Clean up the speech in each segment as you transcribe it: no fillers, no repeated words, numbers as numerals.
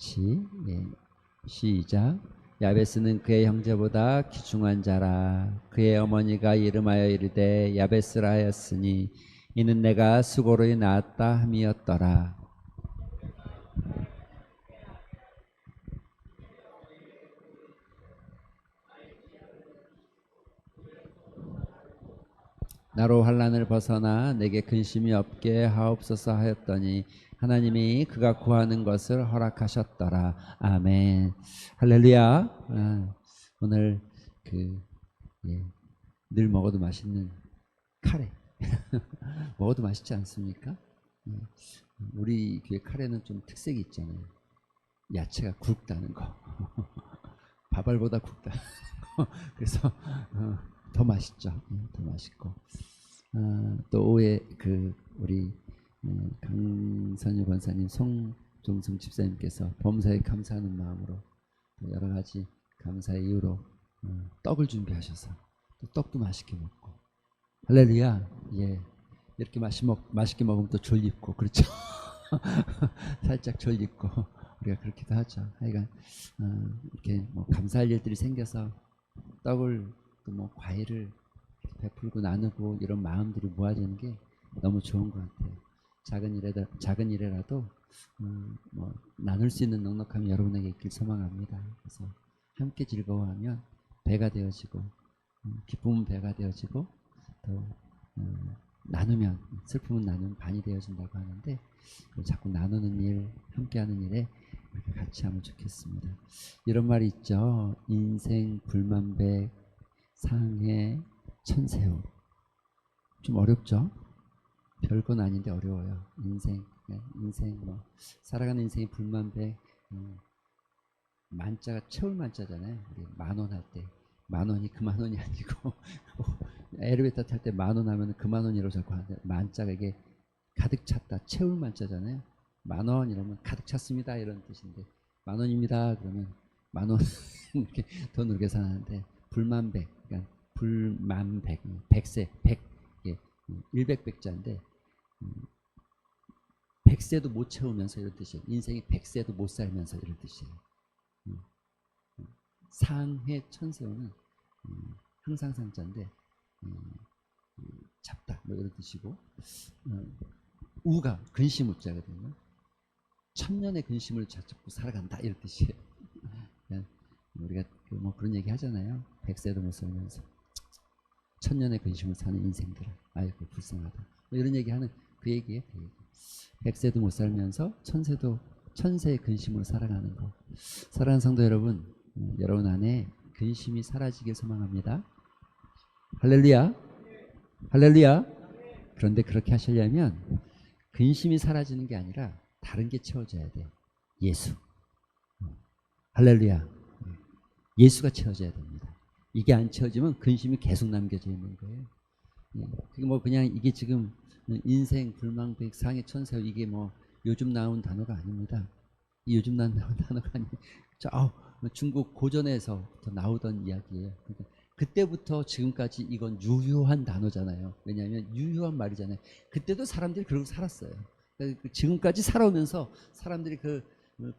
같이 시작. 야베스는 그의 형제보다 귀중한 자라. 그의 어머니가 이름하여 이르되 야베스라 하였으니 이는 내가 수고로 낳았다 함이었더라. 나로 환난을 벗어나 내게 근심이 없게 하옵소서 하였더니 하나님이 그가 구하는 것을 허락하셨더라. 아멘. 할렐루야. 오늘 늘 먹어도 맛있는 카레 먹어도 맛있지 않습니까? 우리 교회 카레는 좀 특색이 있잖아요. 야채가 굵다는 거. 밥알보다 굵다. 그래서 더 맛있죠. 더 맛있고. 또 오후에 우리 강선유 권사님, 송종성 집사님께서 범사에 감사하는 마음으로 여러 가지 감사의 이유로 떡을 준비하셔서 또 떡도 맛있게 먹고. 할렐루야. 예, 이렇게 맛있게 먹으면 또 졸립고 그렇죠. 살짝 졸립고 우리가 그렇기도 하죠. 하여간 이렇게 뭐 감사할 일들이 생겨서 떡을 또 뭐 과일을 베풀고 나누고 이런 마음들이 모아지는 게 너무 좋은 것 같아요. 작은 일이라도 뭐 나눌 수 있는 넉넉함이 여러분에게 있길 소망합니다. 그래서 함께 즐거워하면 배가 되어지고 기쁨은 배가 되어지고 또 나누면 슬픔은 나누면 반이 되어진다고 하는데 자꾸 나누는 일, 함께하는 일에 이렇게 같이 하면 좋겠습니다. 이런 말이 있죠. 인생 불만백 상해 천세후. 좀 어렵죠? 별건 아닌데 어려워요. 인생 뭐 살아가는 인생이 불만백. 만자가 채울 만자잖아요. 우리 만원 할 때 만원이 그 만원이 아니고 엘리베이터 탈 때 만원 하면 그 만원이라고 자꾸 하는데 만자가 이게 가득 찼다 채울 만자잖아요. 만원 이러면 가득 찼습니다 이런 뜻인데 만원입니다 그러면 만원 이렇게 돈으로 계산하는데 불만백, 그러니까 불만백, 백세, 백, 일백백자인데 백세도 못 채우면서 이런 뜻이에요. 인생이 백세도 못 살면서 이런 뜻이에요. 상해 천세호는 항상 상자인데 잡다 뭐 이런 뜻이고 우가 근심 우자거든요. 천년의 근심을 잡고 살아간다 이런 뜻이에요. 우리가 뭐 그런 얘기 하잖아요. 백세도 못 살면서 천년의 근심을 사는 인생들, 아이고 불쌍하다 뭐 이런 얘기하는 그 얘기예요. 그 얘기. 백세도 못 살면서 천세의 근심으로 살아가는 거. 사랑하는 성도 여러분, 여러분 안에 근심이 사라지길 소망합니다. 할렐루야. 할렐루야. 그런데 그렇게 하시려면 근심이 사라지는 게 아니라 다른 게 채워져야 돼. 예수. 할렐루야. 예수가 채워져야 됩니다. 이게 안 채워지면 근심이 계속 남겨져 있는 거예요. 뭐 그냥 이게 지금 인생 불망백 상해 천세 이게 뭐 요즘 나온 단어가 아닙니다. 이 요즘 나온 단어가 아니고 중국 고전에서부터 나오던 이야기예요. 그러니까 그때부터 지금까지 이건 유효한 단어잖아요. 왜냐하면 유효한 말이잖아요. 그때도 사람들이 그러고 살았어요. 그러니까 지금까지 살아오면서 사람들이 그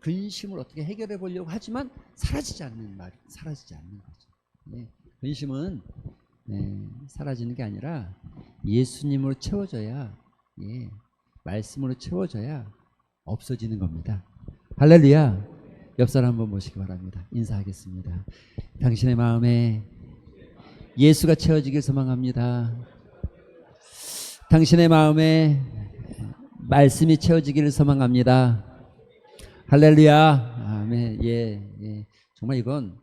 근심을 어떻게 해결해 보려고 하지만 사라지지 않는 거죠. 근심은 사라지는 게 아니라 예수님으로 채워져야, 말씀으로 채워져야 없어지는 겁니다. 할렐루야. 옆 사람 한번 모시기 바랍니다. 인사하겠습니다. 당신의 마음에 예수가 채워지길 소망합니다. 당신의 마음에 말씀이 채워지기를 소망합니다. 할렐루야. 아멘. 정말 이건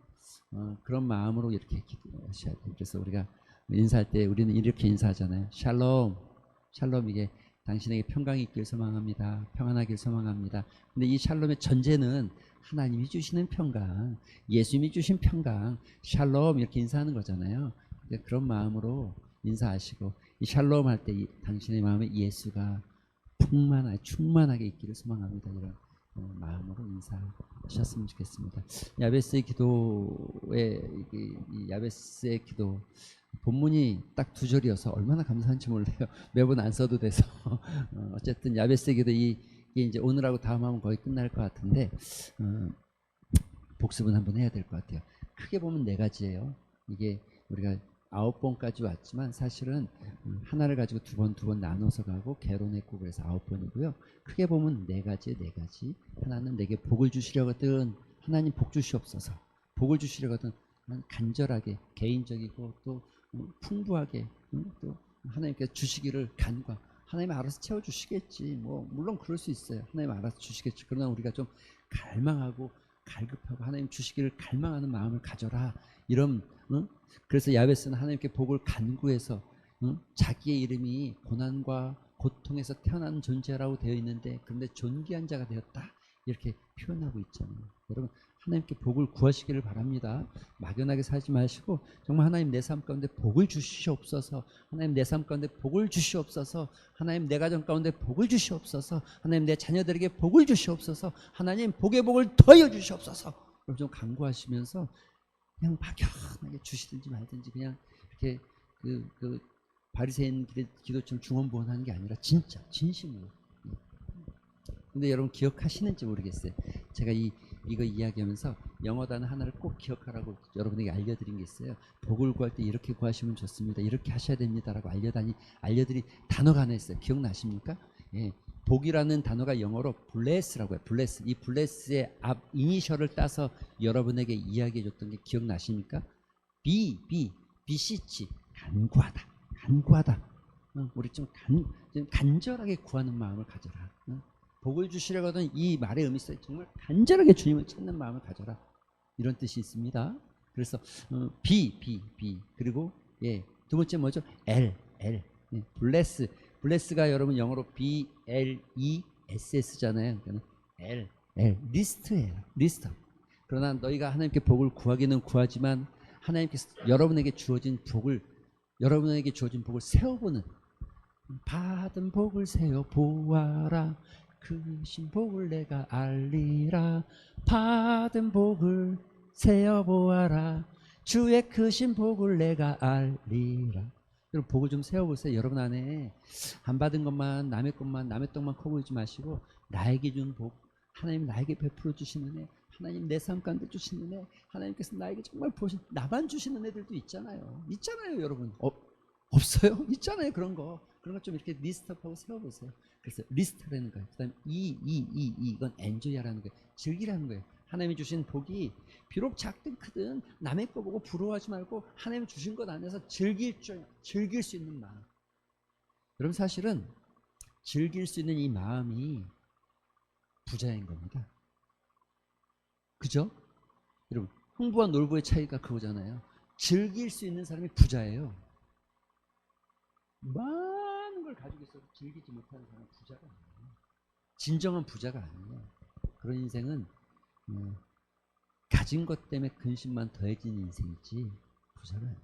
그런 마음으로 이렇게 기도하셔야 돼요. 그래서 우리가 인사할 때 우리는 이렇게 인사하잖아요. 샬롬. 샬롬. 이게 당신에게 평강이 있길 소망합니다. 평안하길 소망합니다. 근데 이 샬롬의 전제는 하나님이 주시는 평강, 예수님이 주신 평강, 샬롬 이렇게 인사하는 거잖아요. 그런 마음으로 인사하시고 이 샬롬 할 때 당신의 마음에 예수가 충만하게 있기를 소망합니다. 이런 마음으로 인사하셨으면 좋겠습니다. 야베스의 기도에 이 야베스의 기도 본문이 딱 2절이어서 얼마나 감사한지 몰라요. 매번 안 써도 돼서 어쨌든 야베스의 기도 이 이게 이제 오늘하고 다음 하면 거의 끝날 것 같은데 복습은 한번 해야 될 것 같아요. 크게 보면 네 가지예요. 이게 우리가 9번까지 왔지만 사실은 하나를 가지고 두 번 나눠서 가고 개론했고 그래서 9번이고요. 크게 보면 네 가지에 네 가지. 하나는 내게 복을 주시려거든 하나님 복 주시옵소서. 복을 주시려거든 간절하게 개인적이고 또 풍부하게 또 하나님께 주시기를 간과 하나님이 알아서 채워주시겠지. 뭐 물론 그럴 수 있어요. 하나님 알아서 주시겠지. 그러나 우리가 좀 갈망하고 갈급하고 하나님 주시기를 갈망하는 마음을 가져라. 이런 그래서 야베스는 하나님께 복을 간구해서 자기의 이름이 고난과 고통에서 태어난 존재라고 되어 있는데 그런데 존귀한 자가 되었다. 이렇게 표현하고 있잖아요. 여러분 하나님께 복을 구하시기를 바랍니다. 막연하게 살지 마시고 정말 하나님 내 삶 가운데 복을 주시옵소서. 하나님 내 삶 가운데 복을 주시옵소서. 하나님 내 가정 가운데 복을 주시옵소서. 하나님 내 자녀들에게 복을 주시옵소서. 하나님 복의 복을 더하여 주시옵소서. 그럼 좀 간구하시면서 그냥 막연하게 주시든지 말든지 그냥 이렇게 그 바리새인 기도처럼 중언부언하는 게 아니라 진짜 진심으로. 근데 여러분 기억하시는지 모르겠어요. 제가 이거 이야기하면서 영어 단어 하나를 꼭 기억하라고 여러분에게 알려드린 게 있어요. 복을 구할 때 이렇게 구하시면 좋습니다. 이렇게 하셔야 됩니다라고 알려드린 단어가 하나 있어요. 기억나십니까? 예, 복이라는 단어가 영어로 bless라고 해요. bless. 이 bless의 앞 이니셜을 따서 여러분에게 이야기해 줬던 게 기억나십니까? 비시치 간구하다. 간구하다. 우리 좀 간절하게 구하는 마음을 가져라. 복을 주시려고 하던 이 말의 의미 있어요. 정말 간절하게 주님을 찾는 마음을 가져라. 이런 뜻이 있습니다. 그래서 B 그리고 두 번째 뭐죠? L bless가 여러분 영어로 BLESS잖아요. 그러니까 리스트예요. 리스트. 그러나 너희가 하나님께 복을 구하기는 구하지만 하나님께서 여러분에게 주어진 복을 세어보는 받은 복을 세어 보아라. 크신 복을 내가 알리라. 받은 복을 세어 보아라. 주의 크신 복을 내가 알리라. 여러분 복을 좀 세워보세요. 여러분 안에 안 받은 것만 남의 떡만 커 보이지 마시고 나에게 준 복, 하나님 나에게 베풀어 주시는 애, 하나님 내 삶 가운데 주시는 애, 하나님께서 나에게 정말 나만 주시는 애들도 있잖아요. 여러분. 없어요? 있잖아요. 그런 거 좀 이렇게 리스트업하고 세워보세요. 그래서 리스트라는 거예요. 그 다음 이건 엔조이라는 거예요. 즐기라는 거예요. 하나님이 주신 복이 비록 작든 크든 남의 거 보고 부러워하지 말고 하나님이 주신 것 안에서 즐길 수 있는 마음. 여러분 사실은 즐길 수 있는 이 마음이 부자인 겁니다. 그죠? 여러분 흥부와 놀부의 차이가 그거잖아요. 즐길 수 있는 사람이 부자예요. 많은 걸 가지고 있어도 즐기지 못하는 사람은 부자가 아니에요. 진정한 부자가 아니에요. 그런 인생은 가진 것 때문에 근심만 더해진 인생이지 부자가 아니에요.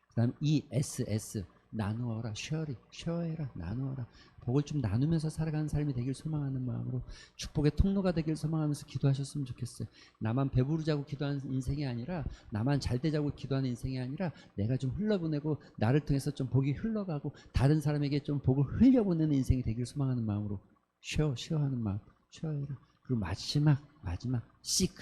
그 다음 ESS 나누어라. 쉐어해라. 나누어라. 복을 좀 나누면서 살아가는 삶이 되길 소망하는 마음으로 축복의 통로가 되길 소망하면서 기도하셨으면 좋겠어요. 나만 배부르자고 기도하는 인생이 아니라 나만 잘되자고 기도하는 인생이 아니라 내가 좀 흘러보내고 나를 통해서 좀 복이 흘러가고 다른 사람에게 좀 복을 흘려보내는 인생이 되길 소망하는 마음으로 쉐어하는 마음. 쉐어해라. 그리고 마지막 seek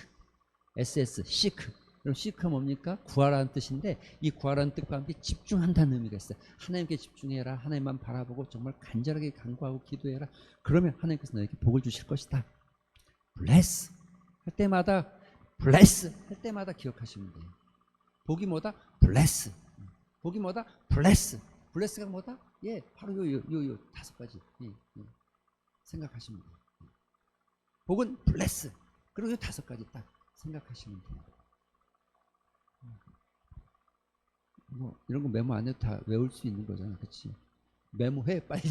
seek. 그럼 seek가 뭡니까? 구하라는 뜻인데 이 구하라는 뜻과 함께 집중한다는 의미가 있어요. 하나님께 집중해라. 하나님만 바라보고 정말 간절하게 간구하고 기도해라. 그러면 하나님께서 너에게 복을 주실 것이다. bless 할 때마다 기억하시면 돼요. 복이 뭐다? bless. 복이 뭐다? bless가 뭐다? 바로 요 5가지 생각하시면 돼요. 복은 bless. 그리고 요 5가지 딱 생각하시면 돼요. 뭐 이런 거 메모 안 해도 다 외울 수 있는 거잖아. 그치? 메모해 빨리.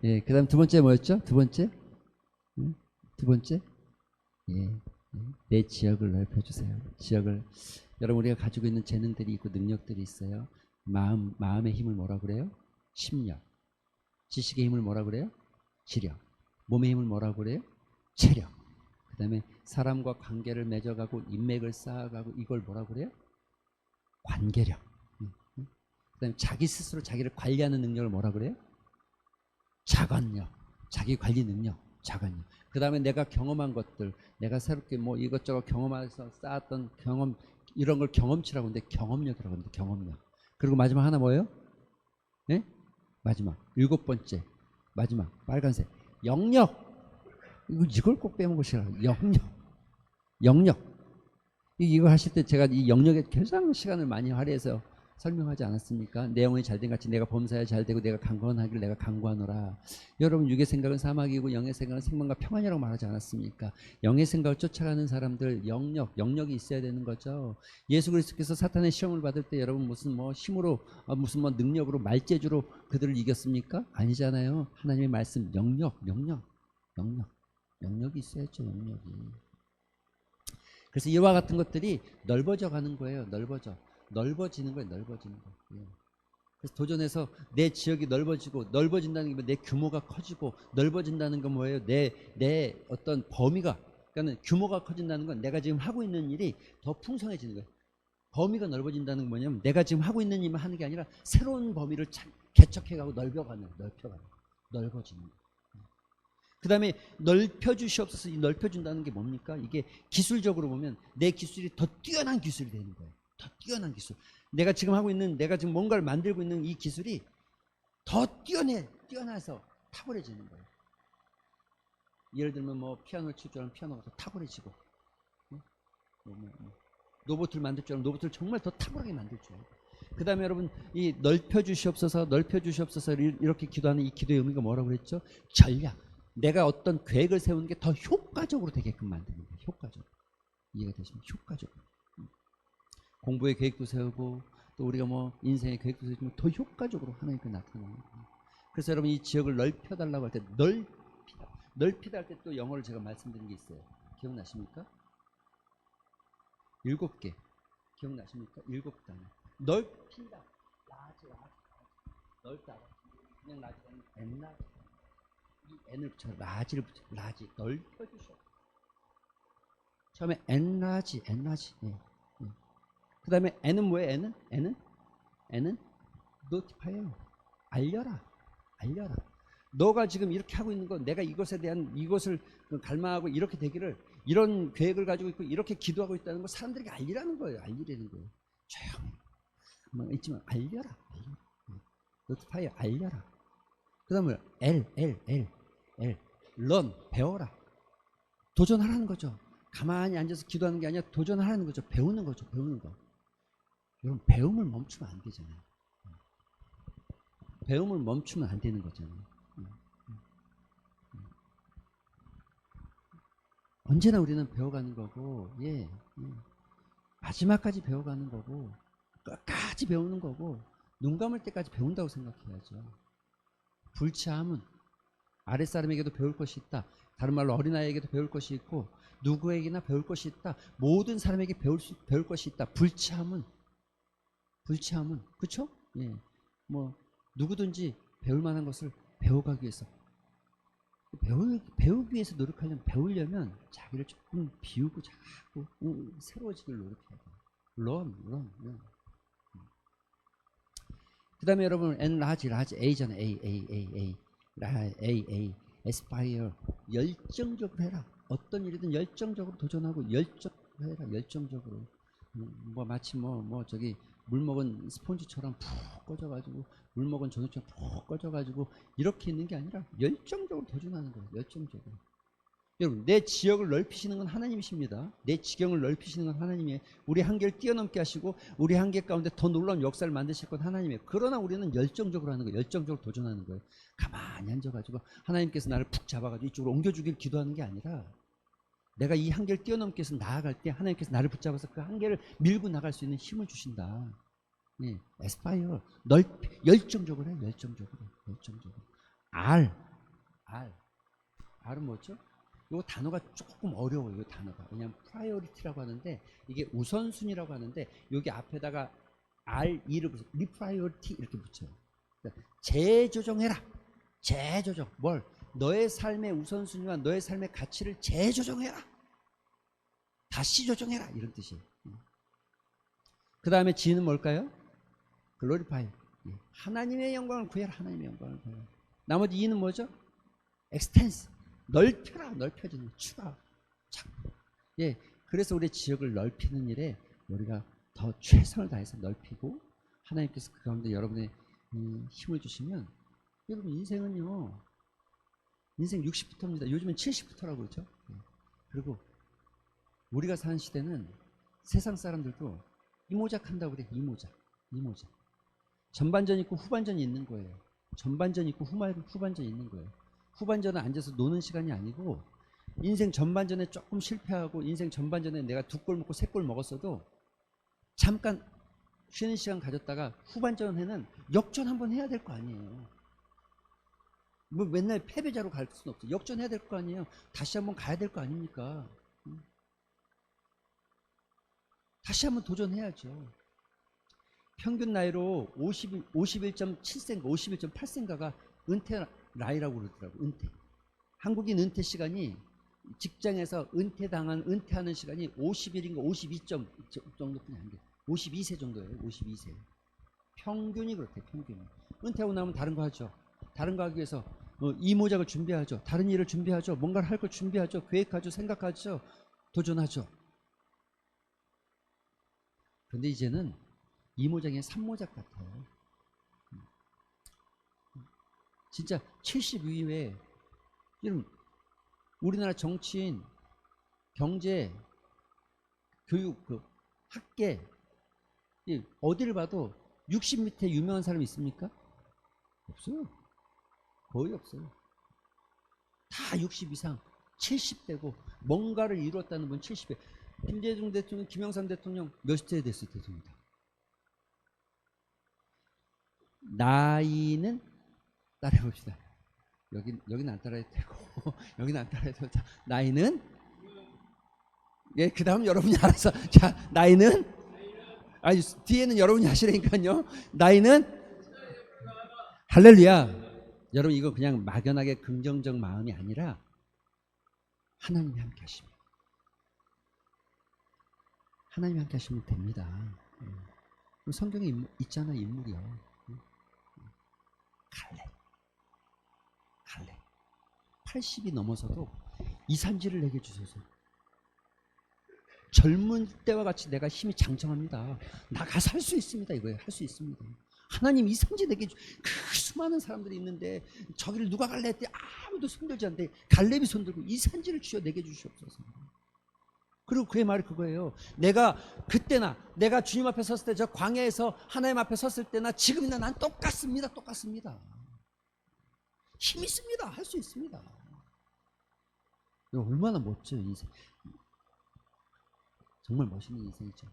그 다음 두 번째 뭐였죠? 두 번째 내 지역을 넓혀주세요. 지역을 여러분 우리가 가지고 있는 재능들이 있고 능력들이 있어요. 마음의 힘을 뭐라 그래요? 심력. 지식의 힘을 뭐라 그래요? 지력. 몸의 힘을 뭐라 그래요? 체력. 그 다음에 사람과 관계를 맺어가고 인맥을 쌓아가고 이걸 뭐라 그래요? 관계력. 그 다음에 자기 스스로 자기를 관리하는 능력을 뭐라 그래요? 자관력, 자기 관리 능력, 자관력. 그 다음에 내가 경험한 것들, 내가 새롭게 뭐 이것저것 경험해서 쌓았던 경험, 이런 걸 경험치라고 하는데 경험력이라고 하는데 경험력. 그리고 마지막 하나 뭐예요? 네? 마지막 7번째 마지막 빨간색 영역. 이걸 꼭 빼먹으시라고. 영역. 이거 하실 때 제가 이 영역에 가장 시간을 많이 할애해서 설명하지 않았습니까? 내용이 잘된 같이 내가 범사에 잘 되고 내가 강건하길 내가 강구하노라. 여러분 육의 생각은 사막이고 영의 생각은 생명과 평안이라고 말하지 않았습니까? 영의 생각을 쫓아가는 사람들 영역이 있어야 되는 거죠. 예수 그리스도께서 사탄의 시험을 받을 때 여러분 무슨 뭐 힘으로 무슨 뭐 능력으로 말재주로 그들을 이겼습니까? 아니잖아요. 하나님의 말씀 영역이 있어야죠. 영역이. 그래서 이와 같은 것들이 넓어져 가는 거예요. 넓어지는 거예요. 넓어지는 거. 예. 그래서 도전해서 내 지역이 넓어진다는 게 내 규모가 커지고, 넓어진다는 건 뭐예요? 내 어떤 범위가, 그러니까 규모가 커진다는 건 내가 지금 하고 있는 일이 더 풍성해지는 거예요. 범위가 넓어진다는 건 뭐냐면 내가 지금 하고 있는 일만 하는 게 아니라 새로운 범위를 개척해가고 넓혀지는 거예요. 그 다음에 넓혀주시옵소서. 이 넓혀준다는 게 뭡니까? 이게 기술적으로 보면 내 기술이 더 뛰어난 기술이 되는 거예요. 더 뛰어난 기술. 내가 지금 하고 있는, 내가 지금 뭔가를 만들고 있는 이 기술이 더 뛰어나서 탁월해지는 거예요. 예를 들면 뭐 피아노를 칠 줄 알면 피아노가 더 탁월해지고, 로봇을 만들 줄 알면 로봇을 정말 더 탁월하게 만들 줄 알고. 그 다음에 여러분 이 넓혀주시옵소서 이렇게 기도하는 이 기도의 의미가 뭐라고 그랬죠? 전략. 내가 어떤 계획을 세우는 게 더 효과적으로 되게끔 만드는 거예요. 효과적으로. 이해가 되시면 효과적으로. 공부의 계획도 세우고 또 우리가 뭐 인생의 계획도 세우면 더 효과적으로 하나님께 나타나는 거예요. 그래서 여러분 이 지역을 넓혀달라고 할 때 넓히다 할 때 또 영어를 제가 말씀드린 게 있어요. 기억나십니까? 7개. 기억나십니까? 7단어. 넓히다. 넓다. 그냥 라지가 아니라 이 n을 붙여 라지를 붙여 넓혀주셔. 처음에 엔라지. 네. 그 다음에 n은 뭐예요? n은 notify요. 알려라. 너가 지금 이렇게 하고 있는 거, 내가 이것을 갈망하고 이렇게 되기를, 이런 계획을 가지고 있고 이렇게 기도하고 있다는 거 사람들에게 알리라는 거예요. 조용히 뭐 있지만 알려라. notify 알려라. 그 다음에 L learn 배워라. 도전하라는 거죠. 가만히 앉아서 기도하는 게 아니라 도전하라는 거죠. 배우는 거. 여러분 배움을 멈추면 안 되잖아요. 배움을 멈추면 안 되는 거잖아요. 언제나 우리는 배워가는 거고, 마지막까지 배워가는 거고, 끝까지 배우는 거고, 눈 감을 때까지 배운다고 생각해야죠. 불치함은 아랫사람에게도 배울 것이 있다. 다른 말로 어린아이에게도 배울 것이 있고 누구에게나 배울 것이 있다. 모든 사람에게 배울 것이 있다. 불치함은 그렇죠? 뭐 누구든지 배울 만한 것을 배워가기 위해서 배우기 위해서 배우려면 자기를 조금 비우고 자꾸 새로워지길 노력해야 돼요. learn. 그 다음에 여러분 enlarge A잖아요. A aspire 열정적으로 해라. 어떤 일이든 열정적으로 도전하고 열정적으로. 뭐 마치 저기 물 먹은 스폰지처럼 푹 꺼져가지고, 물 먹은 전우처럼 푹 꺼져가지고 이렇게 있는 게 아니라 열정적으로 도전하는 거예요. 열정적으로. 여러분 내 지역을 넓히시는 건 하나님이십니다. 내 지경을 넓히시는 건 하나님이에요. 우리 한계를 뛰어넘게 하시고 우리 한계 가운데 더 놀라운 역사를 만드실 건 하나님이에요. 그러나 우리는 열정적으로 하는 거예요. 열정적으로 도전하는 거예요. 가만히 앉아가지고 하나님께서 나를 푹 잡아가지고 이쪽으로 옮겨주길 기도하는 게 아니라, 내가 이 한계를 뛰어넘기 위해서 나아갈 때 하나님께서 나를 붙잡아서 그 한계를 밀고 나갈 수 있는 힘을 주신다. 에스파이어 열정적으로 해. 열정적으로. R은 뭐죠? 이 단어가 조금 어려워요. 이 단어가. 왜냐하면 프라이어리티라고 하는데 이게 우선순위라고 하는데 여기 앞에다가 RE를 붙여서 리프라이어리티 이렇게 붙여요. 그러니까 재조정해라. 재조정. 뭘? 너의 삶의 우선순위와 너의 삶의 가치를 재조정해라. 다시 조정해라. 이런 뜻이에요. 그 다음에 G는 뭘까요? 글로리파이. 하나님의 영광을 구해라. 나머지 E는 뭐죠? extends, 넓혀라, 넓혀지는 추가. 예, 그래서 우리 지역을 넓히는 일에 우리가 더 최선을 다해서 넓히고 하나님께서 그 가운데 여러분의 힘을 주시면 여러분 인생은요, 인생 60부터입니다. 요즘은 70부터라고 그러죠. 그리고 우리가 사는 시대는 세상 사람들도 이모작 한다고 그래. 이모작. 전반전 있고 후반전이 있는 거예요. 전반전 있고 후반전이 있는 거예요. 후반전은 앉아서 노는 시간이 아니고 인생 전반전에 조금 실패하고 인생 전반전에 내가 2골 먹고 3골 먹었어도 잠깐 쉬는 시간 가졌다가 후반전에는 역전 한번 해야 될 거 아니에요. 뭐 맨날 패배자로 갈 수는 없죠. 역전해야 될 거 아니에요. 다시 한번 가야 될 거 아닙니까? 다시 한번 도전해야죠. 평균 나이로 51.7세인가 51.8세인가가 은퇴 나이라고 그러더라고요. 은퇴. 한국인 은퇴 시간이 직장에서 은퇴하는 시간이 50일인가 52점 정도뿐이 안 돼요. 52세 정도예요. 52세. 평균이 그렇대요. 평균이. 은퇴하고 나면 다른 거 하죠. 다른 거 하기 위해서 이모작을 준비하죠. 다른 일을 준비하죠. 뭔가를 할 걸 준비하죠. 계획하죠. 생각하죠. 도전하죠. 그런데 이제는 이모작이 삼모작 같아요. 진짜 70 이후에 우리나라 정치인, 경제, 교육, 학계 어디를 봐도 60 밑에 유명한 사람이 있습니까? 없어요. 거의 없어요. 다 60 이상, 70대고 뭔가를 이루었다는 분 70대. 김대중 대통령, 김영삼 대통령 몇 대 됐을 대통령이다. 나이는 따라해봅시다. 여기는 안 따라해도 되고 여기는 안 따라해도 되고. 나이는 예, 그 다음 여러분이 알아서. 자, 나이는 아니 뒤에는 여러분이 하시라니까요. 나이는 할렐루야. 여러분 이거 그냥 막연하게 긍정적 마음이 아니라 하나님이 함께 하십니다. 하나님이 함께 하시면 됩니다. 성경에 있잖아, 인물이요. 갈렙 80이 넘어서도 이산지를 내게 주소서. 젊은 때와 같이 내가 힘이 장성합니다. 나가서 할 수 있습니다. 이거예요. 할 수 있습니다. 하나님 이산지 내게 그 수많은 사람들이 있는데 저기를 누가 갈래 했더니 아무도 손들지 않는데 갈렙이 손들고 이산지를 주여 내게 주시옵소서. 그리고 그의 말이 그거예요. 내가 그때나 내가 주님 앞에 섰을 때 저 광야에서 하나님 앞에 섰을 때나 지금이나 난 똑같습니다. 힘 있습니다. 할 수 있습니다. 얼마나 멋져요, 인생. 정말 멋있는 인생이죠.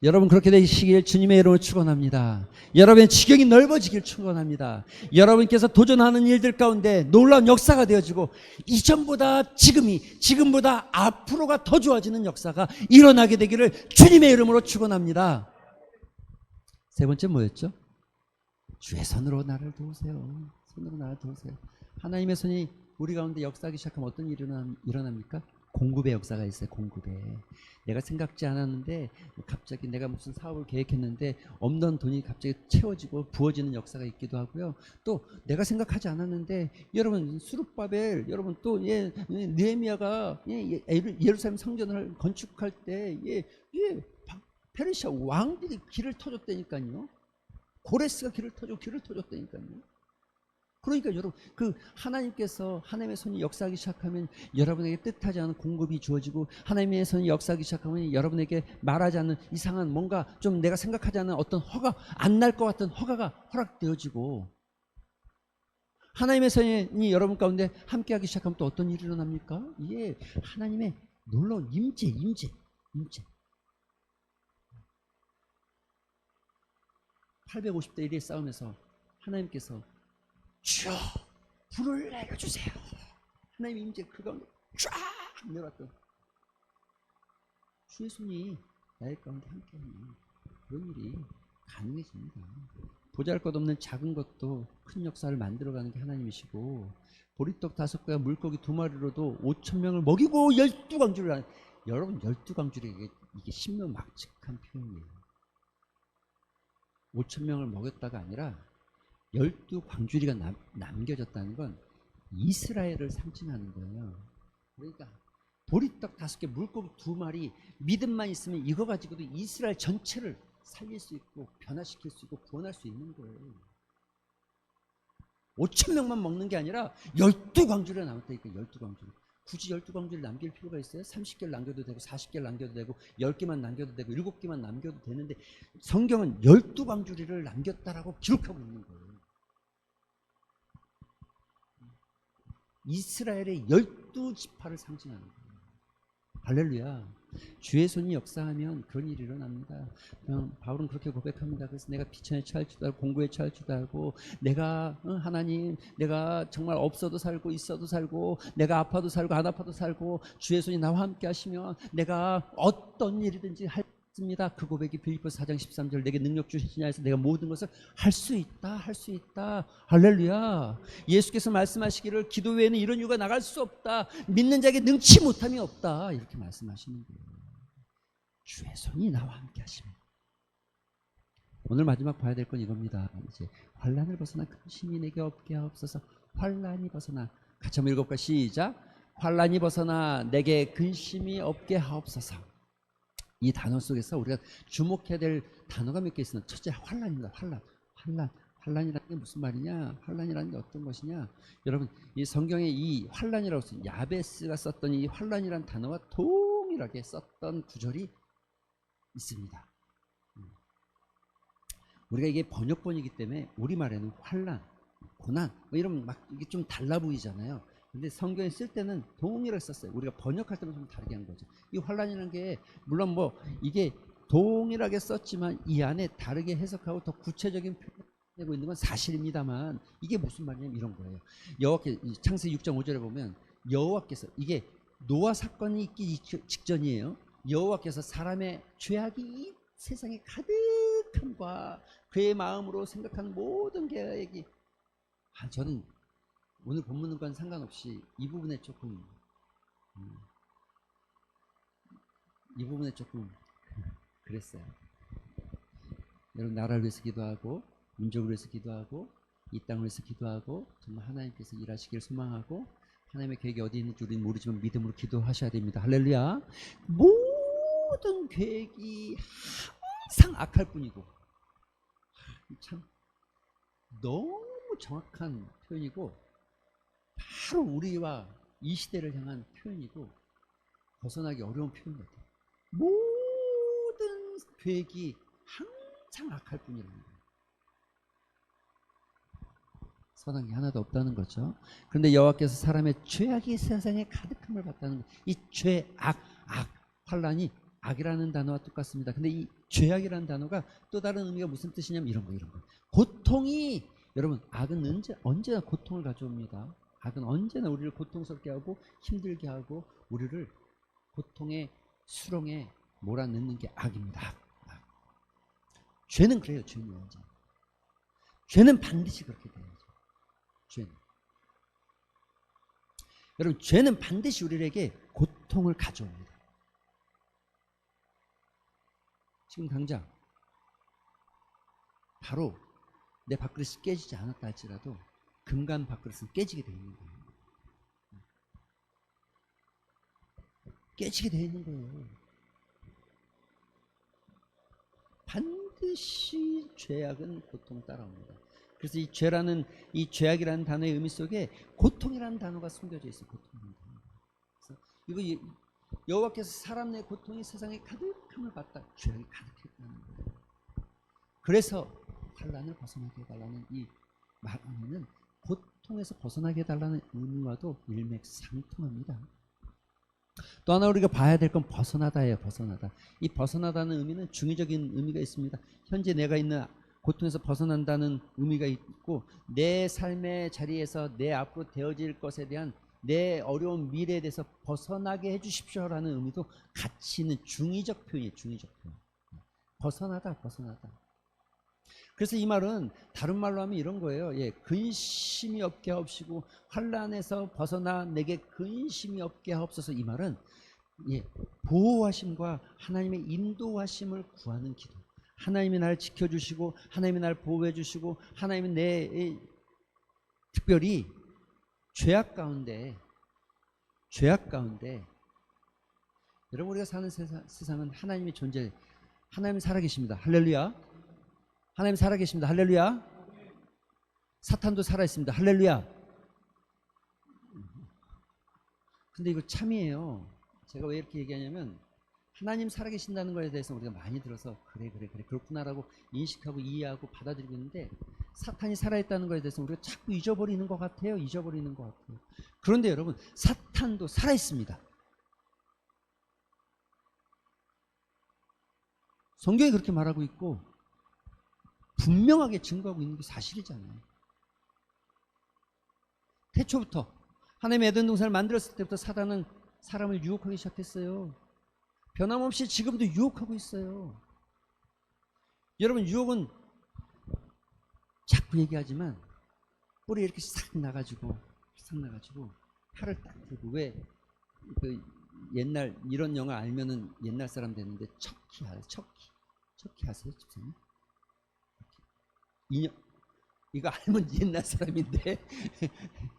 여러분 그렇게 되시길 주님의 이름으로 축원합니다. 여러분의 지경이 넓어지길 축원합니다. 여러분께서 도전하는 일들 가운데 놀라운 역사가 되어지고 이전보다 지금보다 앞으로가 더 좋아지는 역사가 일어나게 되기를 주님의 이름으로 축원합니다. 세 번째 뭐였죠? 주의 손으로 나를 도우세요. 손으로 나를 도우세요. 하나님의 손이 우리 가운데 역사하기 시작하면 어떤 일이 일어납니까? 공급의 역사가 있어요. 공급에. 내가 생각지 않았는데 갑자기 내가 무슨 사업을 계획했는데 없는 돈이 갑자기 채워지고 부어지는 역사가 있기도 하고요. 또 내가 생각하지 않았는데 여러분 수룹바벨 여러분 또 느헤미야가 예루살렘 성전을 건축할 때 페르시아 왕들이 길을 터줬다니까요. 고레스가 길을 터줬다니까요. 그러니까 여러분 그 하나님께서 하나님의 손이 역사하기 시작하면 여러분에게 뜻하지 않은 공급이 주어지고 하나님의 손이 역사하기 시작하면 여러분에게 말하지 않는 이상한 뭔가 좀 내가 생각하지 않은 어떤 허가 안 날 것 같은 허가가 허락되어지고 하나님의 손이 여러분 가운데 함께하기 시작하면 또 어떤 일이 일어납니까? 예, 하나님의 놀라운 임재 850대 1의 싸움에서 하나님께서 주여 불을 내려주세요. 하나님의 임재 그 가운데 쫙 내려왔던 주의 손이 나의 가운데 함께하는 그런 일이 가능해집니다. 보잘것없는 작은 것도 큰 역사를 만들어가는 게 하나님이시고 보리떡 5개와 물고기 2마리로도 5,000명을 먹이고 12광주를 하는 여러분 12광주를 이게 신묘막측한 표현이에요. 5,000명을 먹였다가 아니라 12광주리가 남겨졌다는 건 이스라엘을 상징하는 거예요. 그러니까 보리떡 5개, 물고기 2마리, 믿음만 있으면 이거 가지고도 이스라엘 전체를 살릴 수 있고 변화시킬 수 있고 구원할 수 있는 거예요. 5천 명만 먹는 게 아니라 12광주리가 남았다니까. 12광주리. 굳이 12광주리를 남길 필요가 있어요? 30개를 남겨도 되고 40개를 남겨도 되고 10개만 남겨도 되고 7개만 남겨도 되는데 성경은 12광주리를 남겼다라고 기록하고 있는 거예요. 이스라엘의 12지파를 상징하는 거예요. 할렐루야. 주의 손이 역사하면 그런 일이 일어납니다. 바울은 그렇게 고백합니다. 그래서 내가 비천에 처할 줄도 알고 공고에 처할 줄도 알고 내가 하나님 내가 정말 없어도 살고 있어도 살고 내가 아파도 살고 안 아파도 살고 주의 손이 나와 함께 하시면 내가 어떤 일이든지 할 습니다. 그 고백이 빌립보서 4장 13절 내게 능력 주시냐 해서 내가 모든 것을 할 수 있다 할 수 있다. 할렐루야. 예수께서 말씀하시기를 기도 외에는 이런 이유가 나갈 수 없다. 믿는 자에게 능치 못함이 없다. 이렇게 말씀하시는 거예요. 주의 손이 나와 함께 하시면. 오늘 마지막 봐야 될 건 이겁니다. 이제 환난을 벗어나 근심이 내게 없게 하옵소서. 환난이 벗어나 같이 한번 읽어볼까? 시작. 환난이 벗어나 내게 근심이 없게 하옵소서. 이 단어 속에서 우리가 주목해야 될 단어가 몇 개 있으면 첫째 환난입니다. 환난이라는 게 무슨 말이냐? 환난이라는 게 어떤 것이냐? 여러분 이 성경에 이 환난이라고 써 야베스가 썼던 이 환난이라는 단어와 동일하게 썼던 구절이 있습니다. 우리가 이게 번역본이기 때문에 우리말에는 환난, 고난 뭐 이러면 막 이게 좀 달라 보이잖아요. 근데 성경에 쓸 때는 동일하게 썼어요. 우리가 번역할 때는 좀 다르게 한 거죠. 이 환난이라는 게 물론 뭐 이게 동일하게 썼지만 이 안에 다르게 해석하고 더 구체적인 표현을 내고 있는 건 사실입니다만 이게 무슨 말이냐면 이런 거예요. 여호와께 창세기 6장 5절에 보면 여호와께서 이게 노아 사건이 있기 직전이에요. 여호와께서 사람의 죄악이 세상에 가득함과 그의 마음으로 생각하는 모든 계획이 저는 오늘 본문과는 상관없이 이 부분에 조금 그랬어요. 여러분 나라를 위해서 기도하고 민족을 위해서 기도하고 이 땅을 위해서 기도하고 정말 하나님께서 일하시길 소망하고 하나님의 계획이 어디 있는지 우리는 모르지만 믿음으로 기도하셔야 됩니다. 할렐루야. 모든 계획이 항상 악할 뿐이고 참 너무 정확한 표현이고 바로 우리와 이 시대를 향한 표현이고 벗어나기 어려운 표현 같아요. 모든 계획이 항상 악할 뿐이라는 거예요. 선한 게 하나도 없다는 거죠. 그런데 여호와께서 사람의 죄악이 세상에 가득함을 봤다는 거예요. 이 죄악, 환난이 악이라는 단어와 똑같습니다. 근데 이 죄악이라는 단어가 또 다른 의미가 무슨 뜻이냐면 이런 거. 고통이 여러분 악은 언제나 고통을 가져옵니다. 악은 언제나 우리를 고통스럽게 하고 힘들게 하고 우리를 고통의 수렁에 몰아넣는 게 악입니다. 악. 죄는 그래요. 죄는 완전. 죄는 반드시 그렇게 돼야죠. 죄는. 여러분 죄는 반드시 우리에게 고통을 가져옵니다. 지금 당장 바로 내 밥그릇이 깨지지 않았다 할지라도 금간 밥그릇은 깨지게 되어 있는 거예요. 깨지게 되어 있는 거예요. 반드시 죄악은 고통 따라옵니다. 그래서 이 죄라는 이 죄악이라는 단어의 의미 속에 고통이라는 단어가 숨겨져 있어요. 고통이라는 단어. 그래서 이거 여호와께서 사람 내 고통이 세상에 가득함을 봤다. 죄악이 가득했다는 거예요. 그래서 환난을 벗어나게 해달라는 이 말 안에는 고통에서 벗어나게 해달라는 의미와도 일맥상통합니다. 또 하나 우리가 봐야 될 건 벗어나다예요. 벗어나다. 이 벗어나다는 의미는 중의적인 의미가 있습니다. 현재 내가 있는 고통에서 벗어난다는 의미가 있고 내 삶의 자리에서 내 앞으로 되어질 것에 대한 내 어려운 미래에 대해서 벗어나게 해주십시오라는 의미도 같이 있는 중의적 표현이에요. 중의적 표현. 벗어나다. 그래서 이 말은 다른 말로 하면 이런 거예요. 근심이 없게 하옵시고 환난에서 벗어나 내게 근심이 없게 하옵소서. 이 말은 보호하심과 하나님의 인도하심을 구하는 기도. 하나님이 나를 지켜주시고 하나님이 나를 보호해 주시고 하나님이 특별히 죄악 가운데 여러분 우리가 사는 세상은 하나님의 존재, 하나님 살아계십니다. 할렐루야. 하나님 살아계십니다. 할렐루야. 사탄도 살아있습니다. 할렐루야. 근데 이거 참이에요. 제가 왜 이렇게 얘기하냐면 하나님 살아계신다는 것에 대해서 우리가 많이 들어서 그래 그렇구나라고 인식하고 이해하고 받아들이고 있는데 사탄이 살아있다는 것에 대해서 우리가 자꾸 잊어버리는 것 같아요. 그런데 여러분 사탄도 살아있습니다. 성경이 그렇게 말하고 있고 분명하게 증거하고 있는 게 사실이잖아요. 태초부터 하나님의 에덴 동산을 만들었을 때부터 사단은 사람을 유혹하기 시작했어요. 변함없이 지금도 유혹하고 있어요. 여러분 유혹은 자꾸 얘기하지만 뿌리 이렇게 싹 나가지고 팔을 딱 들고 왜 그 옛날 이런 영화 알면은 옛날 사람 되는데 척키 아세요? 척키 아세요, 집사님? 인형 이거 알면 옛날 사람인데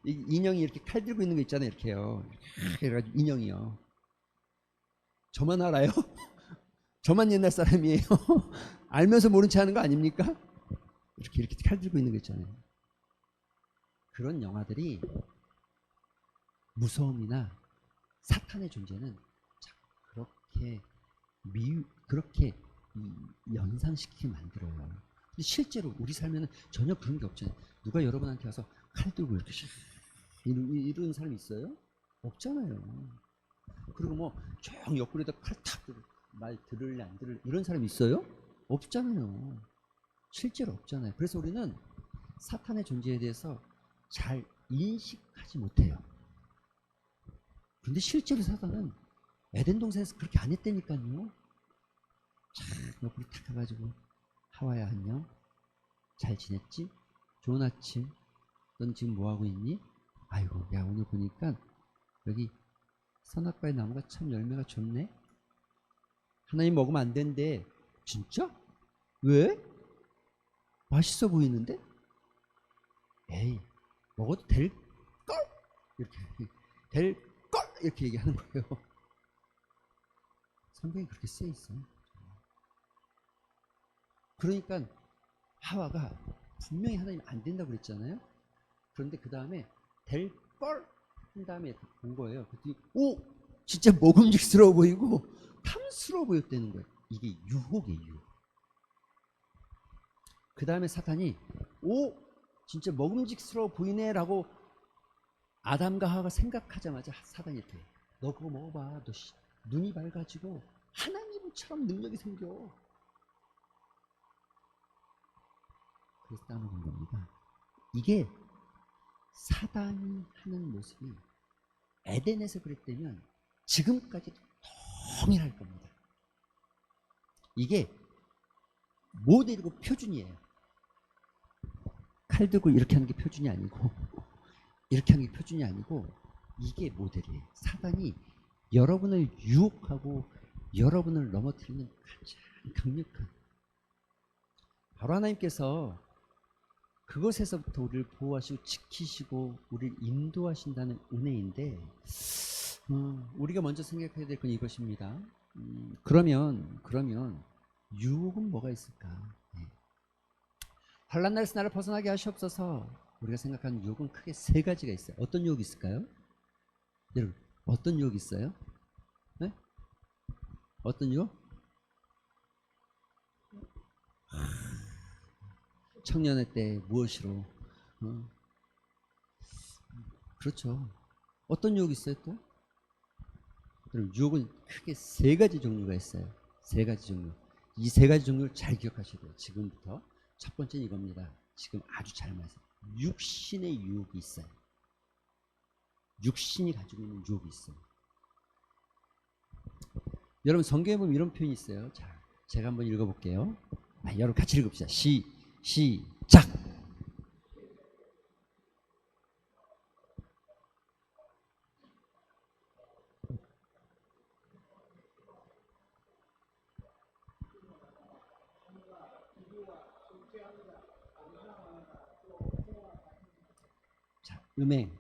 인형이 이렇게 칼 들고 있는 거 있잖아요, 이렇게요. 그래가지고 인형이요. 저만 알아요? 저만 옛날 사람이에요? 알면서 모른 체 하는 거 아닙니까? 이렇게 칼 들고 있는 거 있잖아요. 그런 영화들이 무서움이나 사탄의 존재는 그렇게 연상시키게 만들어요. 근데 실제로 우리 삶에는 전혀 그런 게 없잖아요. 누가 여러분한테 와서 칼 들고 이렇게 이런 사람 있어요? 없잖아요. 그리고 뭐 조용 옆구리에다 칼 탁 들고 말 들을래 안 들을래 이런 사람 있어요? 없잖아요. 실제로 없잖아요. 그래서 우리는 사탄의 존재에 대해서 잘 인식하지 못해요. 근데 실제로 사탄은 에덴 동산에서 그렇게 안 했다니까요. 참 옆구리 탁 가가지고 하와야 안녕? 잘 지냈지? 좋은 아침. 넌 지금 뭐하고 있니? 아이고 야 오늘 보니까 여기 선악과의 나무가 참 열매가 좋네. 하나님 먹으면 안 된대. 진짜? 왜? 맛있어 보이는데? 에이 먹어도 될걸? 될걸? 이렇게 얘기하는 거예요. 성경이 그렇게 쓰여 있어요. 그러니까 하와가 분명히 하나님 안 된다고 그랬잖아요. 그런데 그 다음에 될걸 한 다음에 본 거예요. 그랬더니 오! 진짜 먹음직스러워 보이고 탐스러워 보였다는 거예요. 이게 유혹이에요. 유혹. 그 다음에 사탄이 오! 진짜 먹음직스러워 보이네 라고 아담과 하와가 생각하자마자 사단이 이렇게 너 그거 먹어봐. 너 눈이 밝아지고 하나님처럼 능력이 생겨. 그래서 따먹은 겁니다. 이게 사단이 하는 모습이 에덴에서 그랬다면 지금까지 동일할 겁니다. 이게 모델이고 표준이에요. 칼 들고 이렇게 하는 게 표준이 아니고 이렇게 하는 게 표준이 아니고 이게 모델이에요. 사단이 여러분을 유혹하고 여러분을 넘어뜨리는 가장 강력한 바로 하나님께서 그것에서부터 우리를 보호하시고 지키시고 우리를 인도하신다는 은혜인데 우리가 먼저 생각해야 될 건 이것입니다. 그러면 유혹은 뭐가 있을까? 환난 날에서 나를 벗어나게 하시옵소서. 우리가 생각하는 유혹은 크게 세 가지가 있어요. 어떤 유혹이 있을까요? 여러분 어떤 유혹이 있어요? 네? 어떤 유혹? 청년의 때 무엇으로? 그렇죠. 어떤 유혹이 있어요 또? 여러분 유혹은 크게 세 가지 종류가 있어요. 세 가지 종류. 이 세 가지 종류를 잘 기억하셔야 돼요. 지금부터. 첫 번째는 이겁니다. 지금 아주 잘 맞아요. 육신의 유혹이 있어요. 육신이 가지고 있는 유혹이 있어요. 여러분 성경에 보면 이런 표현이 있어요. 자, 제가 한번 읽어볼게요. 여러분 같이 읽읍시다. 시작. 자, 음행,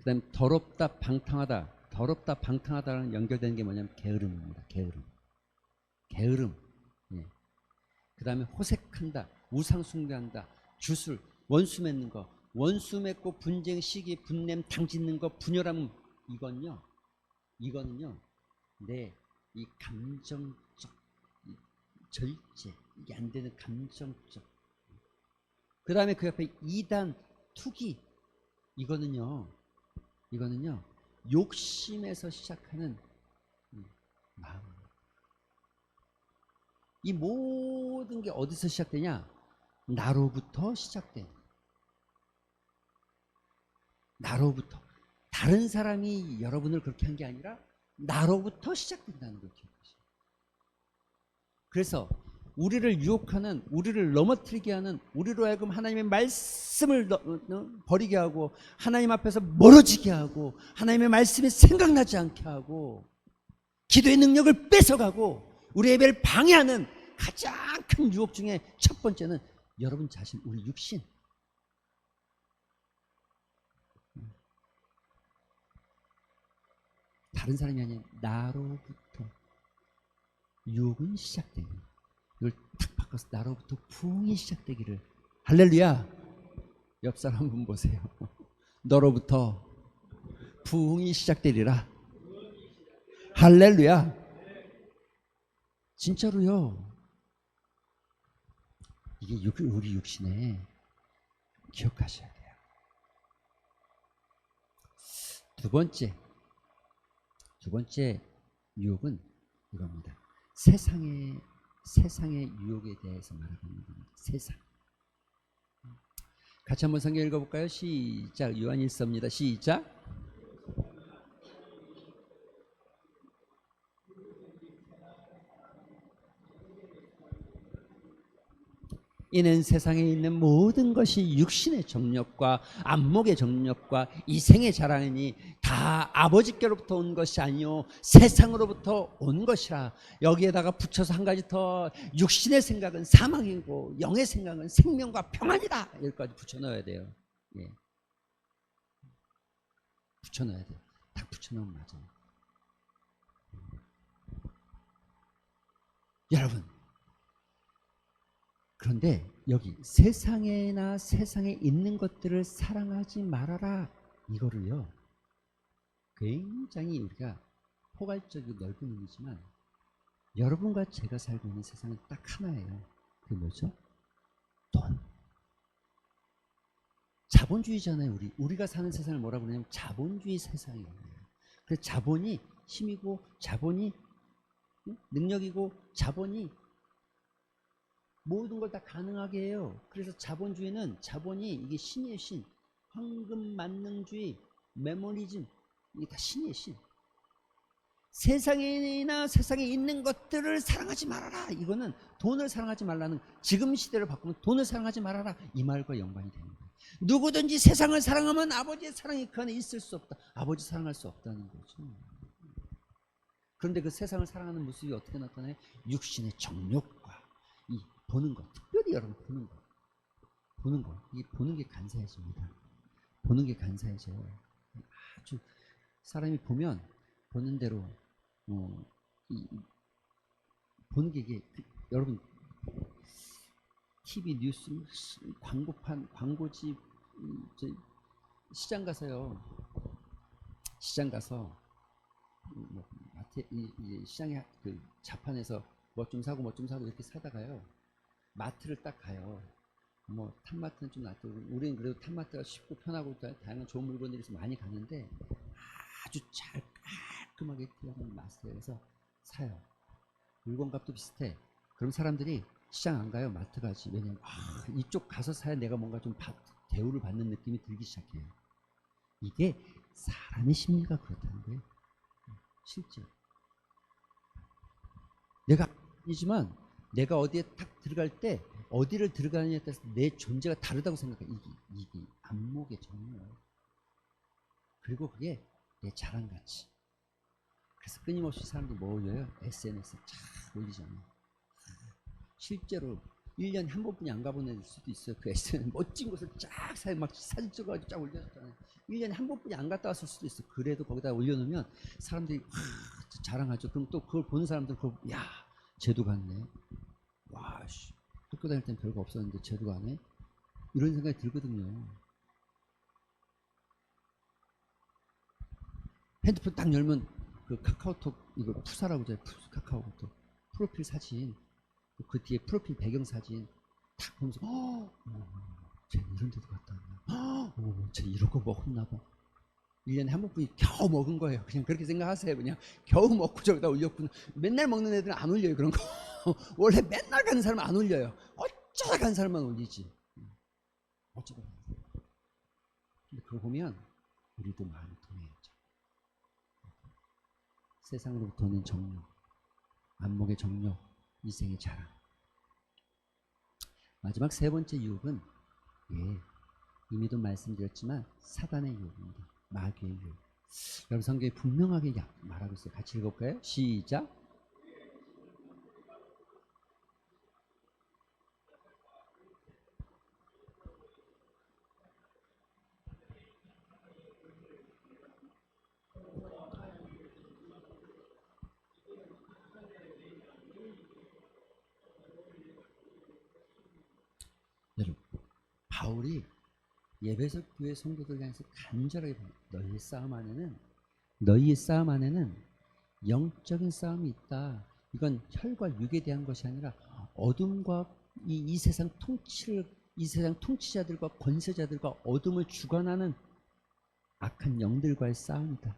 그다음에 더럽다, 방탕하다. 더럽다, 방탕하다랑 연결되는 게 뭐냐면 게으름입니다. 게으름. 게으름. 예. 그다음에 호색한다, 우상 숭배한다, 주술, 원수 맺는 거, 원수 맺고 분쟁, 시기, 분냄, 당짓는 거, 분열함. 이거는요 내 이 감정적 이 절제, 이게 안 되는 감정적. 그 다음에 그 옆에 이단, 투기. 이거는요 욕심에서 시작하는 마음. 이 모든 게 어디서 시작되냐? 나로부터 시작돼. 나로부터. 다른 사람이 여러분을 그렇게 한 게 아니라 나로부터 시작된다는 걸 기억하세요. 그래서 우리를 유혹하는, 우리를 넘어뜨리게 하는, 우리로 하여금 하나님의 말씀을 버리게 하고, 하나님 앞에서 멀어지게 하고, 하나님의 말씀이 생각나지 않게 하고, 기도의 능력을 뺏어가고, 우리 예배를 방해하는 가장 큰 유혹 중에 첫 번째는 여러분 자신, 우리 육신. 다른 사람이 아니라 나로부터 유혹은 시작되는, 이걸 탁 바꿔서 나로부터 부흥이 시작되기를. 할렐루야. 옆 사람 한 분 보세요. 너로부터 부흥이 시작되리라. 할렐루야. 진짜로요. 이게 우리 육신에 기억하셔야 돼요. 두 번째 유혹은 이겁니다. 세상의 유혹에 대해서 말하는 겁니다. 세상. 같이 한번 성경 읽어볼까요? 시작. 요한일서입니다. 시작. 이는 세상에 있는 모든 것이 육신의 정욕과 안목의 정욕과 이생의 자랑이니 다 아버지께로부터 온 것이 아니요 세상으로부터 온 것이라. 여기에다가 붙여서 한 가지 더, 육신의 생각은 사망이고 영의 생각은 생명과 평안이다. 여기까지 붙여 넣어야 돼요. 예. 붙여 넣어야 돼요. 딱 붙여 넣으면 맞아요. 여러분, 그런데 여기 세상에나 세상에 있는 것들을 사랑하지 말아라, 이거를요 굉장히 우리가 포괄적이고 넓은 의미지만 여러분과 제가 살고 있는 세상은 딱 하나예요. 그게 뭐죠? 돈. 자본주의잖아요. 우리가 사는 세상을 뭐라고 그러냐면 자본주의 세상이에요. 그래서 자본이 힘이고 자본이 능력이고 자본이 모든 걸 다 가능하게 해요. 그래서 자본주의는, 자본이 이게 신이에요. 신. 황금 만능주의, 메모리즘, 이게 다 신이에요. 신. 세상에나 세상에 있는 것들을 사랑하지 말아라. 이거는 돈을 사랑하지 말라는, 지금 시대를 바꾸면 돈을 사랑하지 말아라, 이 말과 연관이 되는 거예요. 누구든지 세상을 사랑하면 아버지의 사랑이 그 안에 있을 수 없다. 아버지 사랑할 수 없다는 거죠. 그런데 그 세상을 사랑하는 모습이 어떻게 나타나요? 육신의 정욕과 이 보는 것, 특별히 여러분 보는 거, 이 보는 게 간사해집니다. 보는 게 간사해져요. 아주 사람이 보면 보는 대로 보는 게 이게 여러분 TV 뉴스, 광고판, 광고지, 시장 가서요. 시장 가서 마트, 시장에 그 자판에서 뭐 좀 사고 이렇게 사다가요. 마트를 딱 가요. 뭐 탑마트는 좀 낫고, 우리는 그래도 탑마트가 쉽고 편하고 다양한 좋은 물건들이 있어서 많이 가는데 아주 잘 깔끔하게 티하는 마트에서 사요. 물건값도 비슷해. 그럼 사람들이 시장 안 가요. 마트 가지. 왜냐면 이쪽 가서 사야 내가 뭔가 좀 대우를 받는 느낌이 들기 시작해요. 이게 사람의 심리가 그렇다는 거예요. 실제 내가 아니지만 내가 어디에 딱 들어갈 때 어디를 들어가느냐에 따라서 내 존재가 다르다고 생각해. 이게 안목의 정리예요. 그리고 그게 내 자랑같이. 그래서 끊임없이 사람들이 뭐 올려요? SNS에 쫙 올리잖아요. 실제로 1년에 한 번뿐이 안 가본 애일 수도 있어요. 그 SNS 멋진 곳을 막 사진 찍어가지고 쫙 올려줬잖아요. 1년에 한 번뿐이 안 갔다 왔을 수도 있어요. 그래도 거기다 올려놓으면 사람들이 자랑하죠. 그럼 또 그걸 보는 사람들 야 쟤도 갔네. 와 씨, 학교 다닐 땐 별거 없었는데 쟤도 가네. 이런 생각이 들거든요. 핸드폰 딱 열면 그 카카오톡 이거 푸사라고 하잖아요. 카카오톡 프로필 사진 그 뒤에 프로필 배경 사진 탁 보면서 쟤 이런 데도 갔다 왔나? 쟤 이런 거 먹었나 봐. 1년에 한 번뿐이 겨우 먹은 거예요. 그냥 그렇게 생각하세요. 그냥 겨우 먹고 저기다 올렸구나. 맨날 먹는 애들은 안 올려요. 그런 거. 원래 맨날 가는 사람은 안 올려요. 어쩌다 간 사람만 올리지. 어쩌다 간 사람. 근데 그거 보면 우리도 마음이 통해야죠. 세상으로부터 오는 정욕, 안목의 정욕, 이생의 자랑. 마지막 세 번째 유혹은 이미도 말씀드렸지만 사단의 유혹입니다. 마귀의 유혹. 여러분 성경에 분명하게 말하고 있어요. 같이 읽어볼까요? 시작. 여러분 바울이 예배석 교회 성도들 향해서 간절하게 너희의 싸움 안에는 영적인 싸움이 있다. 이건 혈과 육에 대한 것이 아니라 어둠과 이 세상 통치자들과 권세자들과 어둠을 주관하는 악한 영들과의 싸움이다.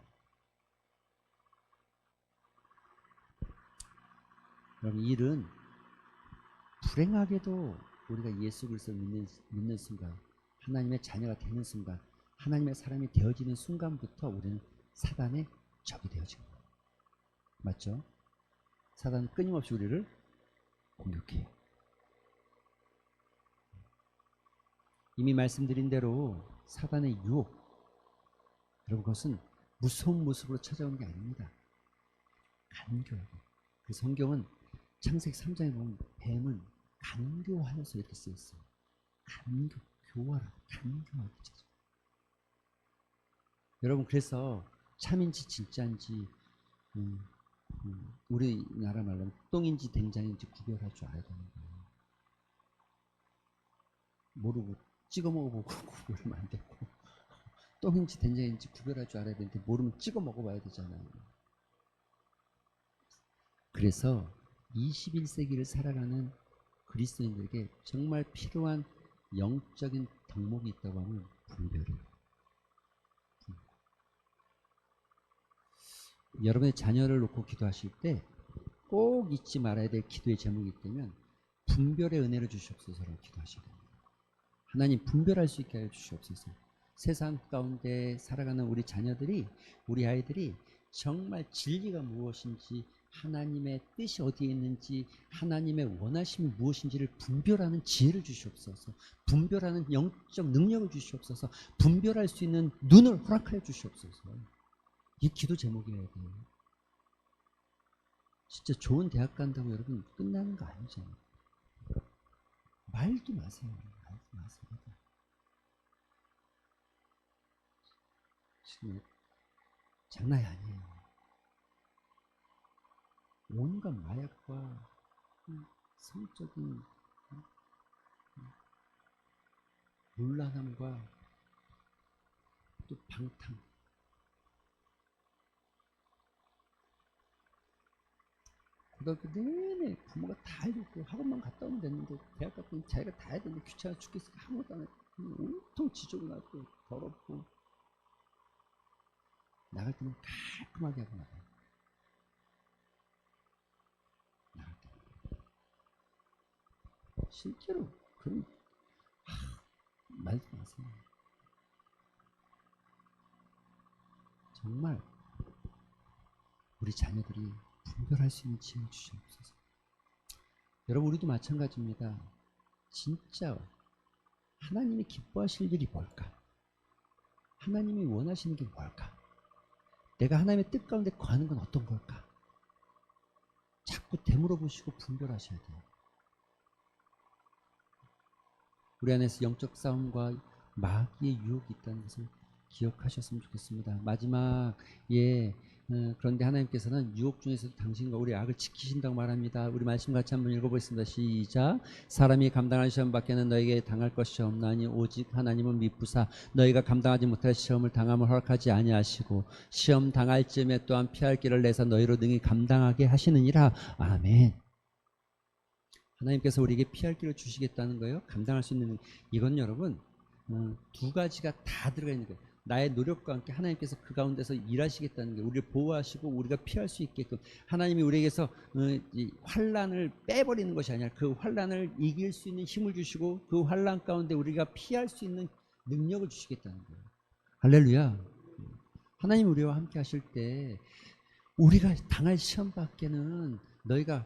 여러분 이 일은 불행하게도 우리가 예수 그리스도를 믿는 순간, 하나님의 자녀가 되는 순간, 하나님의 사람이 되어지는 순간부터 우리는 사단의 적이 되어진 거예요. 맞죠? 사단은 끊임없이 우리를 공격해요. 이미 말씀드린 대로 사단의 유혹, 여러분 그것은 무서운 모습으로 찾아오는 게 아닙니다. 간교하게. 그 성경은 창세기 3장에 보면 뱀은 간교하여서 이렇게 쓰였어요. 간교, 교화라, 간교하게 찾아. 여러분 그래서 참인지 진짜인지 우리나라 말로는 똥인지 된장인지 구별할 줄 알아야 되는 거예요. 모르고 찍어 먹어보고 구별하면 안 되고 똥인지 된장인지 구별할 줄 알아야 되는데 모르면 찍어 먹어봐야 되잖아요. 그래서 21세기를 살아가는 그리스도인들에게 정말 필요한 영적인 덕목이 있다고 하면 분별이에요. 여러분의 자녀를 놓고 기도하실 때 꼭 잊지 말아야 될 기도의 제목이 있다면 분별의 은혜를 주시옵소서라고 기도하셔야 됩니다. 하나님 분별할 수 있게 하여 주시옵소서. 세상 가운데 살아가는 우리 자녀들이, 우리 아이들이 정말 진리가 무엇인지, 하나님의 뜻이 어디에 있는지, 하나님의 원하심이 무엇인지를 분별하는 지혜를 주시옵소서. 분별하는 영적 능력을 주시옵소서. 분별할 수 있는 눈을 허락하여 주시옵소서. 이 기도 제목이어야 돼요. 진짜 좋은 대학 간다고 여러분 끝나는 거 아니잖아요. 말도 마세요. 말도 마세요. 지금 장난이 아니에요. 온갖 마약과 성적인 문란함과 또 방탕, 고등학교 내내 부모가 다 해줬고 학원만 갔다 오면 됐는데 대학 갔더니 자기가 다 해야 되는데 귀찮아 죽겠으니까 아무것도 안 했고 온통 지저분하고 더럽고 나갈 때는 깔끔하게 하고 나가요. 나갈 때 실제로 그런 말도 마세요. 정말 우리 자녀들이 분별할 수 있는 지혜를 주시옵소서. 여러분 우리도 마찬가지입니다. 진짜 하나님이 기뻐하실 일이 뭘까? 하나님이 원하시는 게 뭘까? 내가 하나님의 뜻 가운데 거하는 건 어떤 걸까? 자꾸 되물어 보시고 분별하셔야 돼요. 우리 안에서 영적 싸움과 마귀의 유혹이 있다는 것을 기억하셨으면 좋겠습니다. 마지막 그런데 하나님께서는 유혹 중에서도 당신과 우리 악을 지키신다고 말합니다. 우리 말씀 같이 한번 읽어보겠습니다. 시작. 사람이 감당할 시험 밖에는 너에게 당할 것이 없나니 오직 하나님은 미쁘사 너희가 감당하지 못할 시험을 당함을 허락하지 아니하시고 시험 당할 즈음에 또한 피할 길을 내서 너희로 능히 감당하게 하시느니라. 아멘. 하나님께서 우리에게 피할 길을 주시겠다는 거예요. 감당할 수 있는, 이건 여러분 두 가지가 다 들어가 있는 거예요. 나의 노력과 함께 하나님께서 그 가운데서 일하시겠다는 게, 우리를 보호하시고 우리가 피할 수 있게끔 하나님이 우리에게서 이 환난을 빼버리는 것이 아니라 그 환난을 이길 수 있는 힘을 주시고 그 환난 가운데 우리가 피할 수 있는 능력을 주시겠다는 거예요. 할렐루야. 하나님 우리와 함께 하실 때 우리가 당할 시험 밖에는 너희가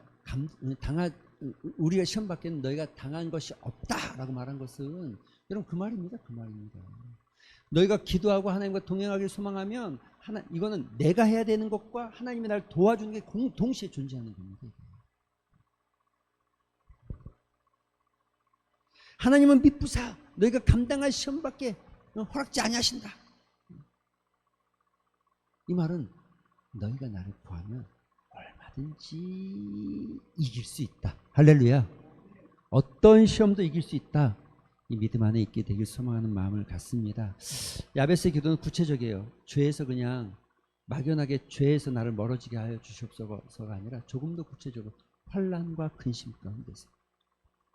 우리가 시험 밖에는 너희가 당한 것이 없다라고 말한 것은 여러분 그 말입니다. 그 말입니다. 너희가 기도하고 하나님과 동행하기를 소망하면 이거는 내가 해야 되는 것과 하나님이 나를 도와주는 게 동시에 존재하는 겁니다. 하나님은 미쁘사 너희가 감당할 시험밖에 허락지 아니하신다. 이 말은 너희가 나를 구하면 얼마든지 이길 수 있다. 할렐루야. 어떤 시험도 이길 수 있다. 이 믿음 안에 있게 되길 소망하는 마음을 갖습니다. 야베스의 기도는 구체적이에요. 죄에서 그냥 막연하게 죄에서 나를 멀어지게 하여 주시옵소서가 아니라 조금 더 구체적으로 환난과 근심 가운데서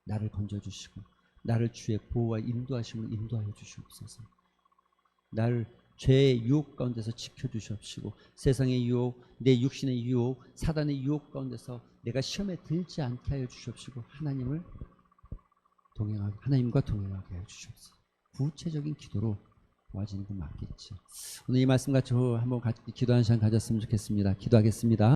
나를 건져주시고 나를 주의 보호와 인도하심으로 인도하여 주시옵소서. 나를 죄의 유혹 가운데서 지켜주시옵시고 세상의 유혹, 내 육신의 유혹, 사단의 유혹 가운데서 내가 시험에 들지 않게 하여 주시옵시고 하나님과 동행하게 하여 주시옵소서. 구체적인 기도로 도와지는 건 맞겠죠. 오늘 이 말씀 같이 한번 기도하는 시간 가졌으면 좋겠습니다. 기도하겠습니다.